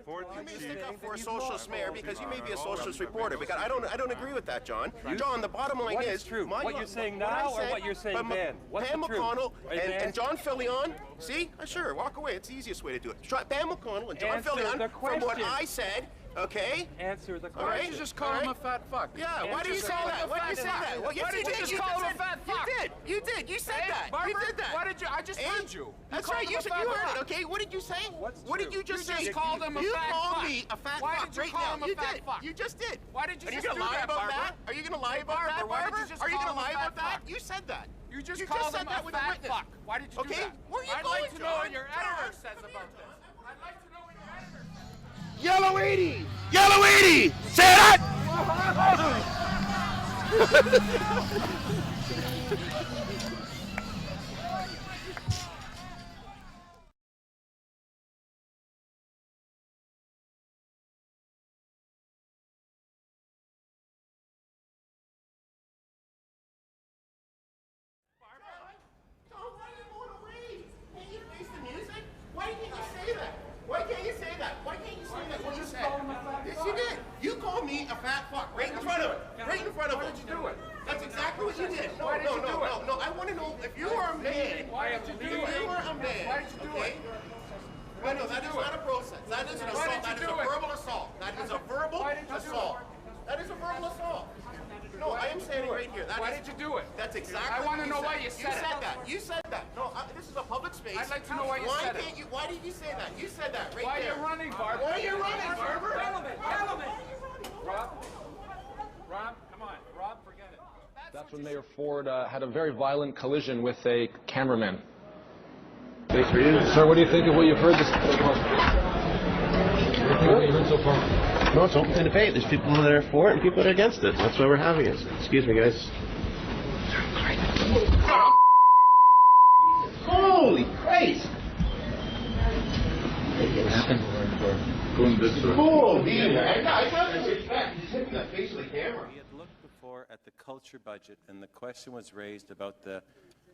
You may stick up for a socialist mayor because you may be a socialist reporter. Because I don't agree with that, John. John, the bottom line what is true. What you're saying what now said, or what you're saying then? What's Pam the truth? McConnell and John Fillion. See, sure, walk away. It's the easiest way to do it. Pam McConnell and John Answer Fillion, the from what question. I said. Okay. Answer the question. All right. Why did you just call him a fat fuck? Yeah. Why do you say that? Why do you say that? Well, Why did you just call him a fat fuck? You did. You did. You said that. Barbara, you did that. Why did you? I just heard you. That's right. You heard it. Okay. What did you say? What did you just say? You just called him a You fat called fuck. me a fat Why fuck did you right call now. him a You fat did. fuck? You just did. Why did you Are you just gonna do lie that, about Barbara? that? Are you gonna lie about Barbara, that, why did Barbara? you just Are you call gonna him a lie fat about that? fuck? You said that. You just You called just said him that a with a fat witness. fuck. Why did you do Okay, that? where are you I'd going, like to know what John? your editor says about this. I'd like to know what your editor says. Yellow 80! Yellow 80! Say that! Why can't you say that? Why can't you say that? Why can't you say that? What you said? Yes, you did. You called me a fat fuck right in front of it. Right in front of it. Why did you do it? That's exactly what you did. No, Why did you do it? no. I want to know if you were a man. Why did you do it? If you were a man. Why did you do it? No, that is not a process. That is an Why assault. did you That is do a it? verbal assault. That is a verbal Why did you do assault. That is a verbal assault. No, I am standing right here. Why did you do it? That's exactly. I want to know said. why you said it. You said that. No, this is a public space. I'd like to know why you said it. Why did you say that? You said that right Why there. are you running, Barbara? Why are you running, Barbara? Rob, come on. Rob, forget it. That's when Mayor Ford had a very violent collision with a cameraman. Thanks for you. Sir, what do you think of what you've heard this what you heard so far? No, it's open debate. There's people that are for it and people that are against it. That's why we're having it. Excuse me, guys. Holy Christ! What happened? Holy! I got this respect. He's hitting the face of the camera. We had looked before at the culture budget, and the question was raised about the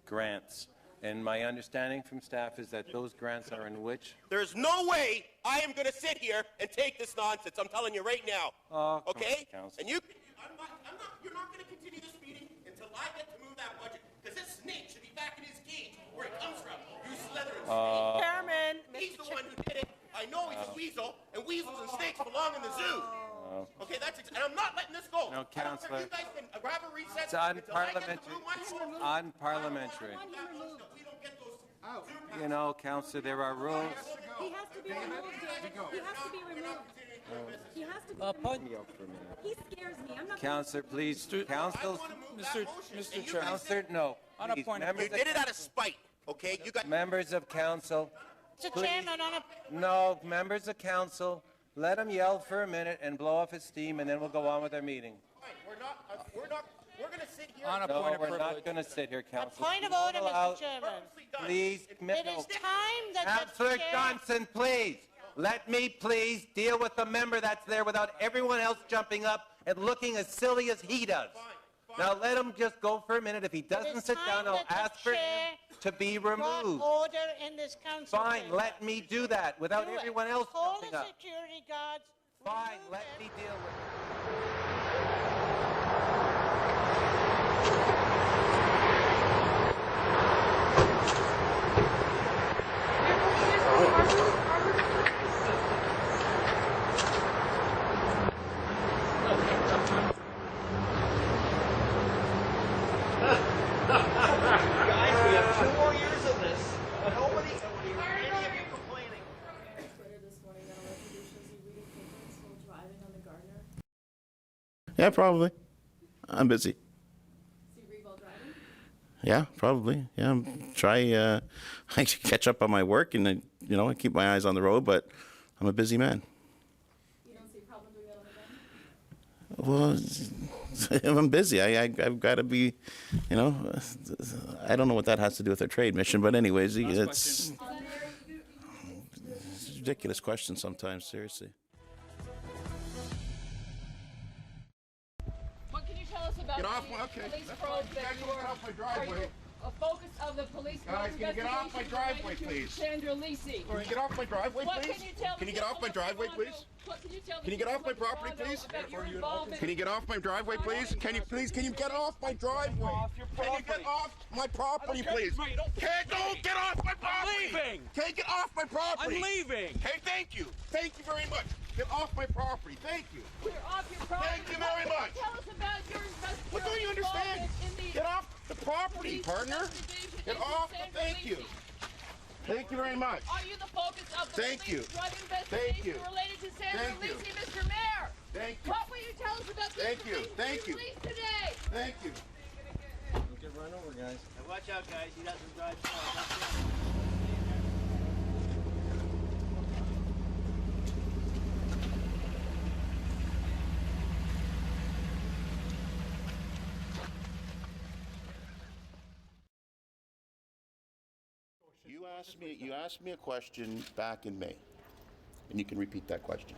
grants. And my understanding from staff is that those grants are in which? There's no way I am going to sit here and take this nonsense. I'm telling you right now. Oh, okay? come on, Council. And you're not going to continue this meeting until I get to move that budget. Because this snake should be back in his cage where it comes from. You slithering snake. Chairman, He's the one who did it. I know he's a weasel, and weasels and snakes belong in the zoo. Okay, and I'm not letting this go. No, Councillor. You guys can grab a recess It's until I get to unparliamentary. move my It's vote. unparliamentary. We don't get those You know, Councillor, there are rules. he has to be removed, David. He has to be removed. He has to be removed. He scares me. I'm not. Councillor, please. Council. Mr. Chairman. Councillor, no. On a Please, point of members You did it out of spite, okay? You got Members of council. Mr. Please. Chairman, on a. No, members of council, let him yell for a minute and blow off his steam, and then we'll go on with our meeting. we're going to sit here. On a No, point of we're privilege. not going to sit here, council. Point of order, Mr. Chairman. Please, It is time that Councillor the chair. Johnson, please. Let me please deal with the member that's there without everyone else jumping up and looking as silly as he does. Now let him just go for a minute. If he doesn't sit down, I'll ask for him to be Brought removed. order in this council. Fine, chamber. let me do that without Do it. everyone else Call jumping the up. security guards. Fine, remove let him. me deal with it. Guys, we have 2 more years of this. Nobody, any of you complaining. Twitter this morning that a residue shows you reading papers while driving on the Gardner. Yeah, probably. I'm busy. See you read while driving? Yeah, probably. Yeah, I catch up on my work and I keep my eyes on the road, but I'm a busy man. You don't see a problem doing that on the gun? Well, I'm busy. I've got to be, I don't know what that has to do with our trade mission, but anyways, it's a ridiculous question sometimes, seriously. What can you tell us about Get off the my, okay. police That's probe fine. that You you guys were, get off my driveway. a focus of the police Guys, can you get off my driveway, please? Sandra Lisi. Can you get off my driveway, What please? can you tell Can you me get off my driveway, please? What can you tell me? Can you get off my property, please? About your involvement? Can you get off my driveway, please? Can you get off my driveway? Can you get off my property, please? Don't get off my property! I'm leaving! Can you get off my property? I'm leaving! Hey, thank you. Thank you very much. Get off my property. Thank you. We're off your property. Thank you very much. Tell us about your investigation. What don't you understand? Get off the property, partner. Get off. Thank you. Thank you very much. Are you the focus of the Thank you. police drug Thank investigation you. related to Sandra Thank you. Lisi, Mr. Mayor? Thank you. What will you tell us about this Thank you. police Thank you. release today? Thank you. Watch out, guys. He doesn't drive slow. You asked me a question back in May, and you can repeat that question.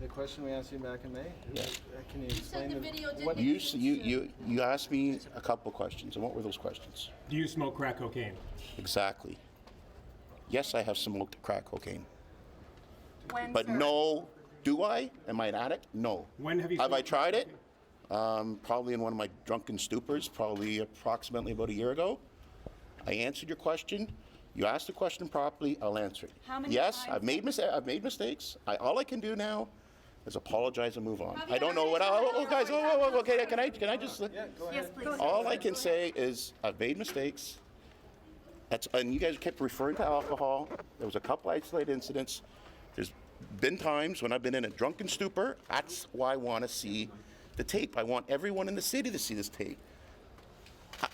The question we asked you back in May? Yeah. Can you said explain the video didn't You exist. you asked me a couple of questions, and what were those questions? Do you smoke crack cocaine? Exactly. Yes, I have smoked crack cocaine. When, But sir? no, do I? Am I an addict? No. When have you Have I smoked tried crack it? Probably in one of my drunken stupors, probably approximately about a year ago. I answered your question. You asked the question properly, I'll answer it. How many yes, times I've made mistakes. All I can do now is apologize and move on. Have you I don't ever know what. been- Oh, guys, okay. Can I just? Yes, please. All I can say is I've made mistakes. And you guys kept referring to alcohol. There was a couple isolated incidents. There's been times when I've been in a drunken stupor. That's why I want to see the tape. I want everyone in the city to see this tape.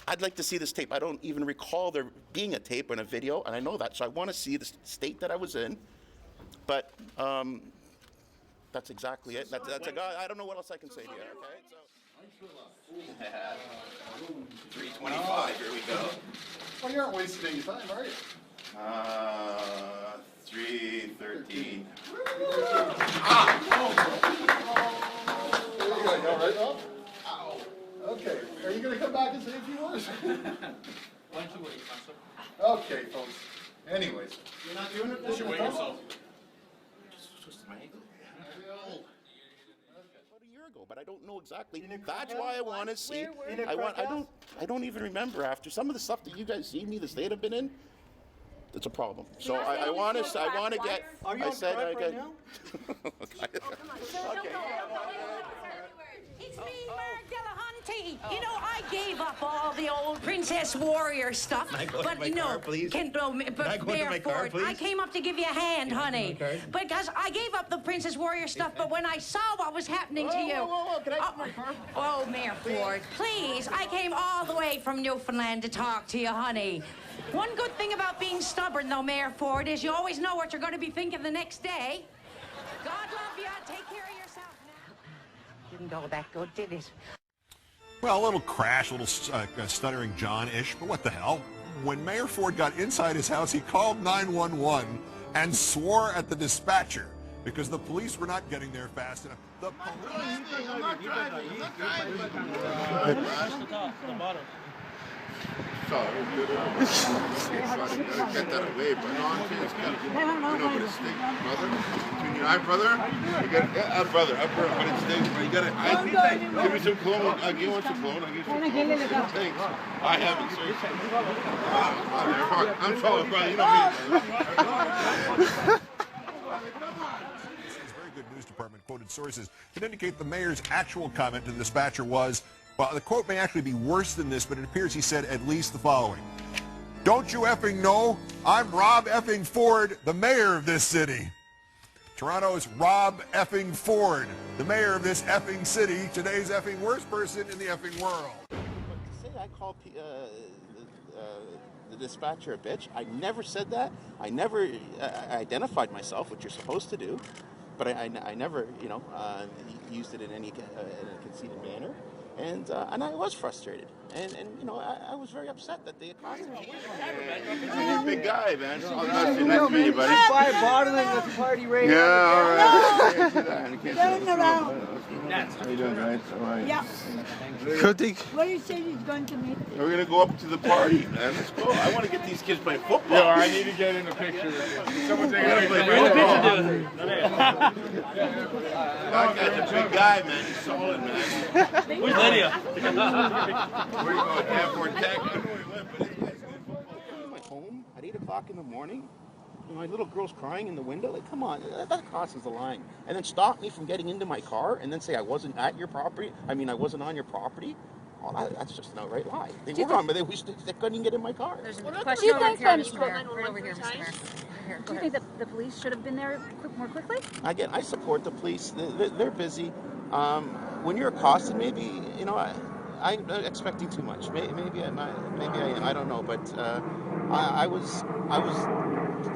I'd like to see this tape. I don't even recall there being a tape and a video, and I know that, so I want to see the state that I was in. But that's exactly it. That's a guy. I don't know what else I can say to you. Okay. So. 325. Here we go. Well, you aren't wasting any time, are you? 313. There you go, right off? Okay, are you going to come back and say a few words? Why don't you wait, Counselor? Okay, folks. Anyways, you're not doing it? Should wait yourself. About a year ago, but I don't know exactly. That's why I want to see. I don't even remember after some of the stuff that you guys see me, the state I've been in. It's a problem. So I want to get. Are you I on said crack I right get. now? It's me, Mark Delahunty. You know, I gave up all the old Princess Warrior stuff. But you know, Mayor Ford, I came up to give you a hand, honey. Because I gave up the Princess Warrior stuff, but when I saw what was happening to you. Can I get my car? Oh, Mayor Ford, please. I came all the way from Newfoundland to talk to you, honey. One good thing about being stubborn, though, Mayor Ford, is you always know what you're going to be thinking the next day. God love you. Take care of yourself now. Didn't go that good, did it? Well, a little crash, a little stuttering John-ish, but what the hell? When Mayor Ford got inside his house, he called 911 and swore at the dispatcher because the police were not getting there fast enough. The police... I'm not driving. Sorry. Get that away, but no, I'm just but it's stick, brother. Between you and I, brother. You got, brother, but it stinks. But you gotta. Give me some cologne. I'll give you some cologne. I'll give you some cologne. Thanks. I haven't searched. I'm sorry, brother. You know me. Very good news department quoted sources that indicate the mayor's actual comment to the dispatcher was, well, the quote may actually be worse than this, but it appears he said at least the following. Don't you effing know? I'm Rob effing Ford, the mayor of this city. Toronto's Rob effing Ford, the mayor of this effing city, today's effing worst person in the effing world. But to say I called the dispatcher a bitch, I never said that. I never identified myself, which you're supposed to do. But I never, used it in any in a conceited manner. And I was frustrated. and you know, I was very upset that they accosted me. He's a big guy, man. Oh, nice to meet you, buddy. Buy a bottle at the party right Yeah, all right. No. I can't do that. I can't do Turn that. around. How you doing, guys? All right. Yeah. Good thing. What do you say he's going to meet? We're gonna go up to the party, man. Let's go. I want to get these kids playing football. Yo, I need to get in a picture with you. Someone take a picture. That guy's a big guy, man. He's solid, man. Where's Lydia? Where you going? Airport Tech? I don't know where he went, but this guy's good football. I'm at home at 8 o'clock in the morning. And my little girl's crying in the window. Like, come on, that crosses the line. And then stop me from getting into my car and then say I wasn't at your property. I mean, I wasn't on your property. Oh, that's just an outright lie. They were on, but they couldn't even get in my car. There's a question over here, Mr. Mayor. Right over here, Mr. Mayor. Do you think that the police should have been there more quickly? Again, I support the police. They're busy. When you're accosted, maybe, you know, I'm expecting too much. Maybe I am. I don't know. But I was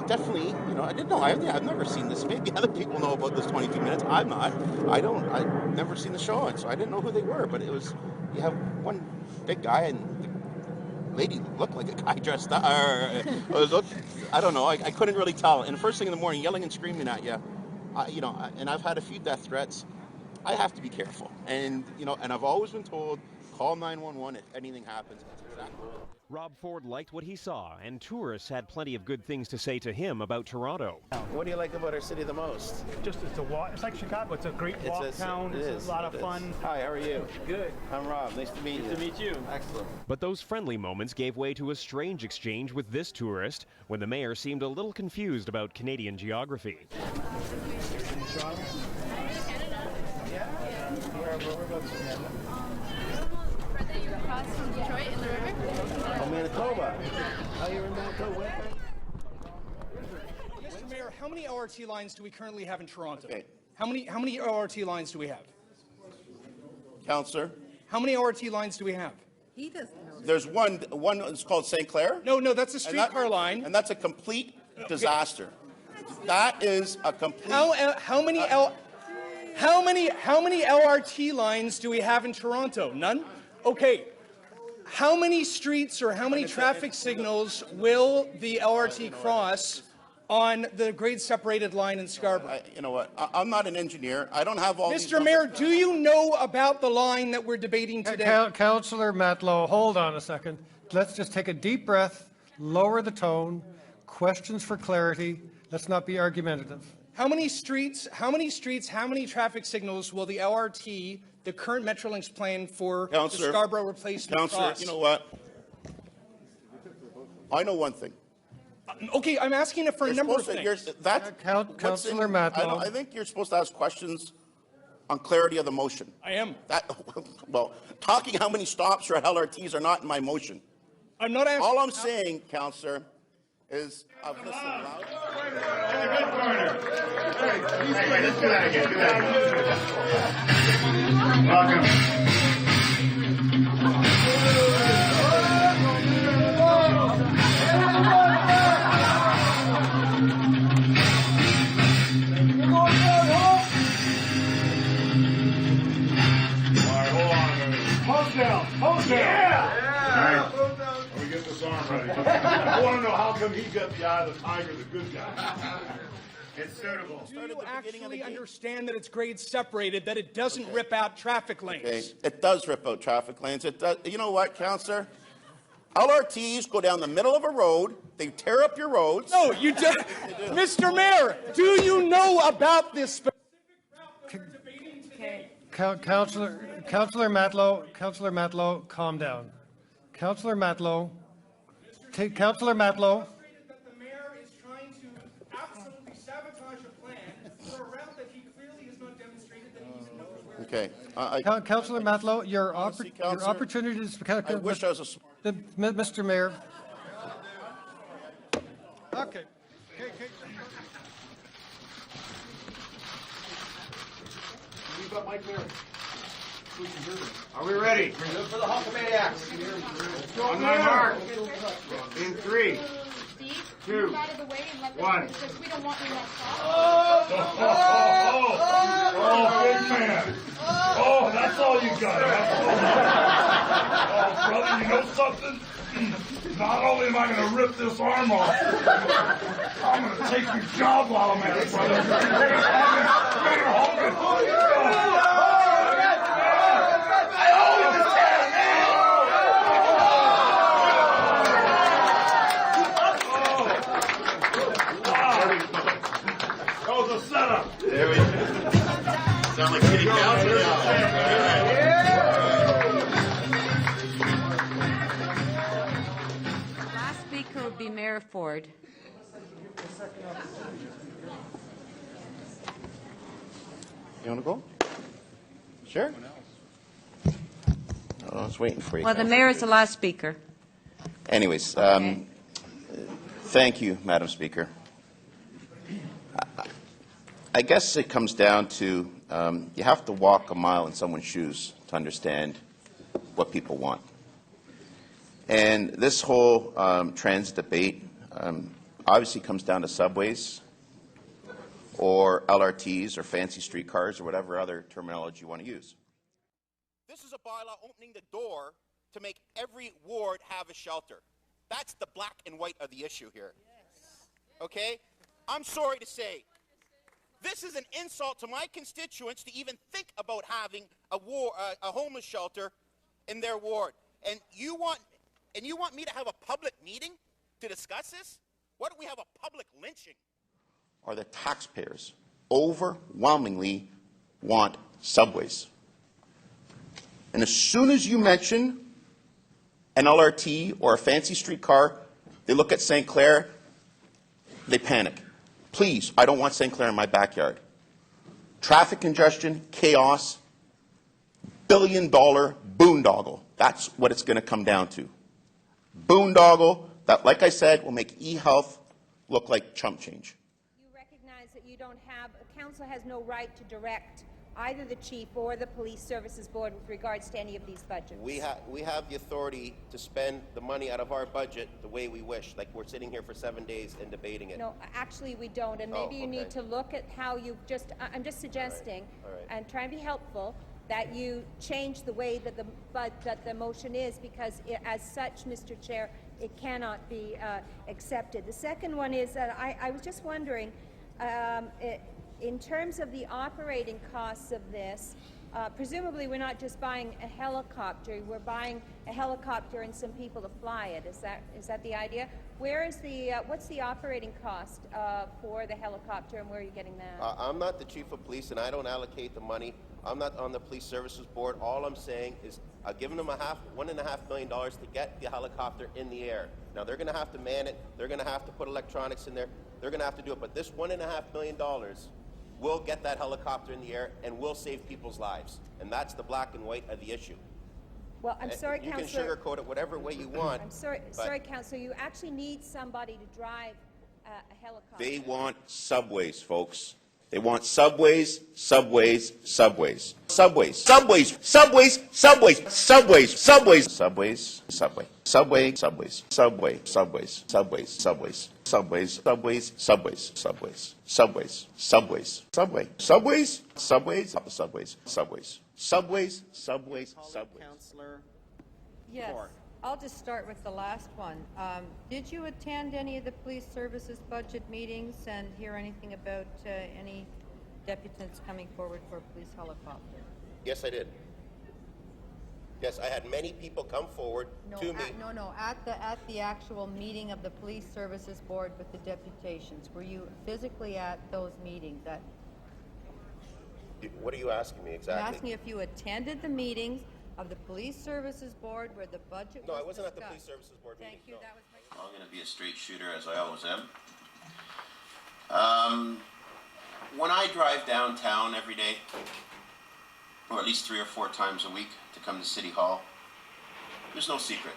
definitely, you know, I didn't know. I've never seen this. Maybe other people know about this 22 minutes. I'm not. I've never seen the show, and so I didn't know who they were. But it was, you have one big guy and the lady looked like a guy dressed up. I don't know. I couldn't really tell. And the first thing in the morning, yelling and screaming at you, you know. And I've had a few death threats. I have to be careful. And you know, and I've always been told, call 911 if anything happens. That's exactly what. Rob Ford liked what he saw, and tourists had plenty of good things to say to him about Toronto. What do you like about our city the most? Just it's a walk. It's like Chicago. It's a great walk town. It's a lot of fun. Hi, how are you? Good. I'm Rob. Nice to meet you. Nice to meet you. Excellent. But those friendly moments gave way to a strange exchange with this tourist when the mayor seemed a little confused about Canadian geography. Across from Detroit in the river? Oh, Manitoba. Oh, you're in Manitoba? Mr. Mayor, how many LRT lines do we currently have in Toronto? Okay. How many LRT lines do we have? Counselor? How many LRT lines do we have? He doesn't know. There's one that's called St. Clair. No, that's a streetcar line. And that's a complete disaster. That is a complete... How many LRT lines do we have in Toronto? None? Okay. How many streets or how many traffic signals will the LRT cross on the grade separated line in Scarborough? You know what? I'm not an engineer. I don't have all these Mr. Mayor, do you know about the line that we're debating today? Councillor Matlow, hold on a second. Let's just take a deep breath, lower the tone, questions for clarity. Let's not be argumentative. How many streets, how many traffic signals will the LRT, the current Metrolinx plan for the Scarborough replacement Councillor, cross? you know what? I know one thing. Okay, I'm asking it for a number of things. Councillor Matlow. I think you're supposed to ask questions on clarity of the motion. I am. Well, talking how many stops or LRTs are not in my motion. I'm not asking. All I'm saying, Councillor, is I've listened loud. Hold down. Yeah. Let me get this arm ready. I want to know how come he got the eye of the tiger, the good guy. It's suitable. Do you actually understand that it's grade separated, that it doesn't rip out traffic lanes? Okay. It does rip out traffic lanes. It does. You know what, Councillor? LRTs go down the middle of a road. They tear up your roads. No, you don't. Mr. Mayor, do you know about this specific route that we're debating today? Councillor Matlow, calm down. Councillor Matlow, Councillor Matlow. That the mayor is trying to absolutely sabotage a plan for a route that he clearly has not demonstrated that he even knows where. Okay. Councillor Matlow, your opportunity to speak. I wish I was a smart. Mr. Mayor. Okay. You've got Mike there. Are we ready? Look for the Hulkamaniacs. On my mark. In 3, 2, 1. We don't want you next Oh, big man. Oh, that's all you got. Oh, brother, you know something? Not only am I going to rip this arm off, I'm going to take your job while I'm at it, brother. That was a setup. There we go. Sound like Kitty Council now. Last speaker would be Mayor Ford. You want to go? Sure. I was waiting for you. Well, the mayor is the last speaker. Anyways, thank you, Madam Speaker. I guess it comes down to you have to walk a mile in someone's shoes to understand what people want. And this whole transit debate obviously comes down to subways or LRTs or fancy streetcars or whatever other terminology you want to use. This is a bylaw opening the door to make every ward have a shelter. That's the black and white of the issue here. Okay? I'm sorry to say, this is an insult to my constituents to even think about having a homeless shelter in their ward. And you want me to have a public meeting to discuss this? Why don't we have a public lynching? Or the taxpayers overwhelmingly want subways. And as soon as you mention an LRT or a fancy streetcar, they look at St. Clair, they panic. Please, I don't want St. Clair in my backyard. Traffic congestion, chaos, billion-dollar boondoggle. That's what it's going to come down to. Boondoggle that, like I said, will make e-health look like chump change. You recognize that you don't have, council has no right to direct either the chief or the police services board with regards to any of these budgets. We have the authority to spend the money out of our budget the way we wish, like we're sitting here for 7 days and debating it. No, actually we don't, and maybe you need to look at how you just, I'm just suggesting, All right. and try and be helpful, that you change the way that the motion is, because as such, Mr. Chair, it cannot be accepted. The second one is that I was just wondering, in terms of the operating costs of this, presumably we're not just buying a helicopter, we're buying a helicopter and some people to fly it. Is that the idea? Where is the, what's the operating cost for the helicopter, and where are you getting that? I'm not the chief of police, and I don't allocate the money. I'm not on the police services board. All I'm saying is I've given them $1.5 million to get the helicopter in the air. Now they're going to have to man it. They're going to have to put electronics in there. They're going to have to do it. But this $1.5 million will get that helicopter in the air and will save people's lives. And that's the black and white of the issue. Well, I'm sorry, you Councillor. You can sugarcoat it whatever way you want. I'm sorry, Councillor. You actually need somebody to drive a helicopter. They want subways, folks. They want subways, subways, subways. Subways, subways, subways, subways, subways, subways, subways, subway, subway, subways, subway, subways, subways, subways, subways, subways, subways, subways, subways, subways, subway, subways, subways, subways, subways, subways, subways, subways. Councillor. Yes. I'll just start with the last one. Did you attend any of the police services budget meetings and hear anything about any deputants coming forward for a police helicopter? Yes, I did. Yes, I had many people come forward to me. At the actual meeting of the police services board with the deputations. Were you physically at those meetings? What are you asking me exactly? I'm asking if you attended the meetings of the police services board where the budget was No, I wasn't discussed. at the police services board meeting. Thank you. No. That was my I'm going to be a straight shooter, as I always am. When I drive downtown every day, or at least 3 or 4 times a week to come to City Hall, there's no secret.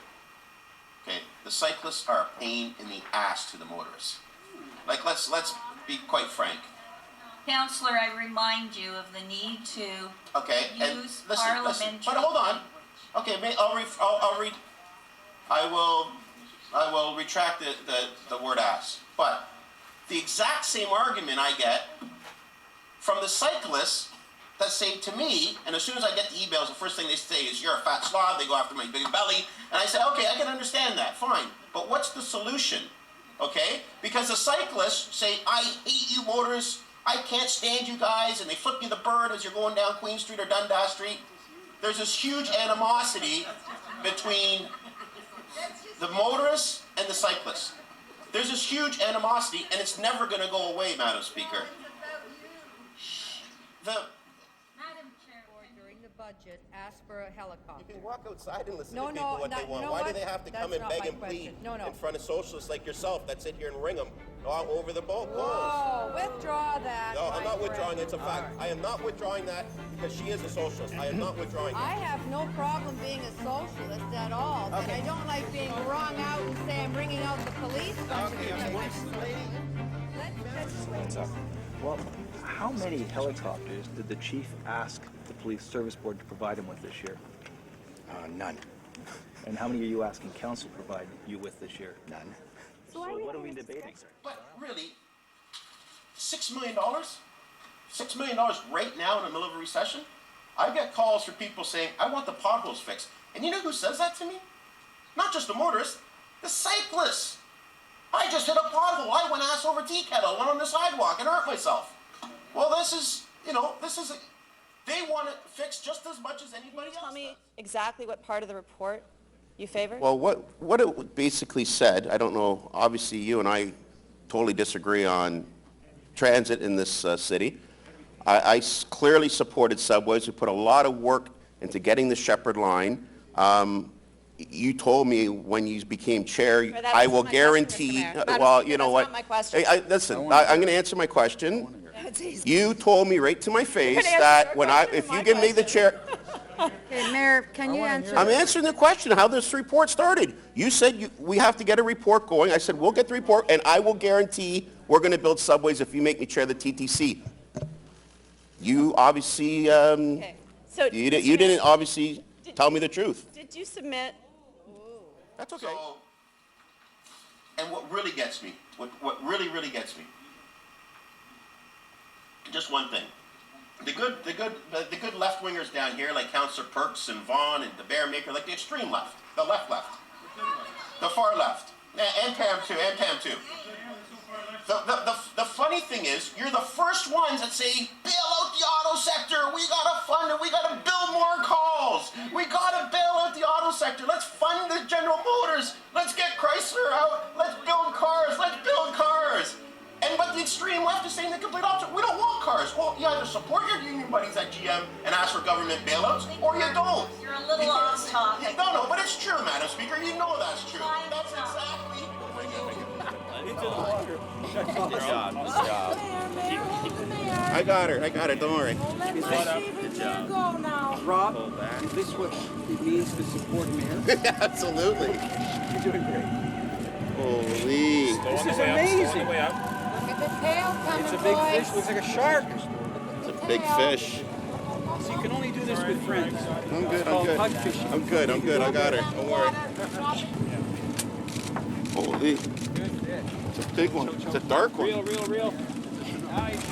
Okay, the cyclists are a pain in the ass to the motorists. Like, let's be quite frank. Councillor, I remind you of the need to use parliamentary. But hold on. Okay, I will retract the word ass. But the exact same argument I get from the cyclists that say to me, and as soon as I get the emails, the first thing they say is, you're a fat slob, they go after my big belly, and I say, okay, I can understand that, fine, but what's the solution, okay? Because the cyclists say, I hate you motorists, I can't stand you guys, and they flip you the bird as you're going down Queen Street or Dundas Street. There's this huge animosity between the motorists and the cyclists. There's this huge animosity, and it's never going to go away, Madam Speaker. During the budget, ask for a helicopter. You can walk outside and listen No, to people no, what they you want. know Why do what? they have to come That's and not beg my and plead question. No, no. in front of socialists like yourself that sit here and ring them all over the polls? Whoa, withdraw that. No, I'm my not withdrawing. friend. It's a fact. I am not withdrawing that because she is a socialist. I am not withdrawing I that. have no problem being a socialist at all, and I don't like being wrung out and say I'm bringing out the police. Well, how many helicopters did the chief ask the police service board to provide him with this year? None. And how many are you asking council to provide you with this year? None. So what are we debating? But really, $6 million? $6 million right now in the middle of a recession? I get calls from people saying, I want the potholes fixed. And you know who says that to me? Not just the motorists, the cyclists. I just hit a pothole. I went ass over tea kettle, went on the sidewalk and hurt myself. Well, this is, they want it fixed just as much as anybody else. Tell me exactly what part of the report you favor? Well, what it basically said, I don't know, obviously you and I totally disagree on transit in this city. I clearly supported subways. We put a lot of work into getting the Shepherd line. You told me when you became chair, I will guarantee, well, you know what? Listen, I'm going to answer my question. You told me right to my face that if you give me the chair. Okay, Mayor, can you answer? I'm answering the question, how this report started. You said we have to get a report going. I said, we'll get the report, and I will guarantee we're going to build subways if you make me chair of the TTC. You obviously, you didn't obviously tell me the truth. Did you submit? That's okay. And what really gets me, what really gets me, just one thing. The good left-wingers down here, like Councillor Perks and Vaughan and the Bearmaker, like the extreme left, the left, the far left, and Pam too. The funny thing is, you're the first ones that say, bail out the auto sector, we gotta fund it, we gotta build more calls, we gotta bail out the auto sector, let's fund the General Motors, let's get Chrysler out, let's build cars. But the extreme left is saying the complete opposite. We don't want cars. Well, you either support your union buddies at GM and ask for government bailouts, or you don't. You're a little off topic. No, but it's true, Madam Speaker. You know that's true. That's exactly. Good job. I got her. Don't worry. Good job. Rob, is this what it means to support Mayor? Absolutely. You're doing great. Holy. This is amazing. The tail coming, It's a big boys. fish. Looks like a shark. It's a big fish. So you can only do this with friends. I'm good. It's called hug fishing. I'm good. I got her. Don't worry. Holy. It's a big one. It's a dark one. Real. Nice.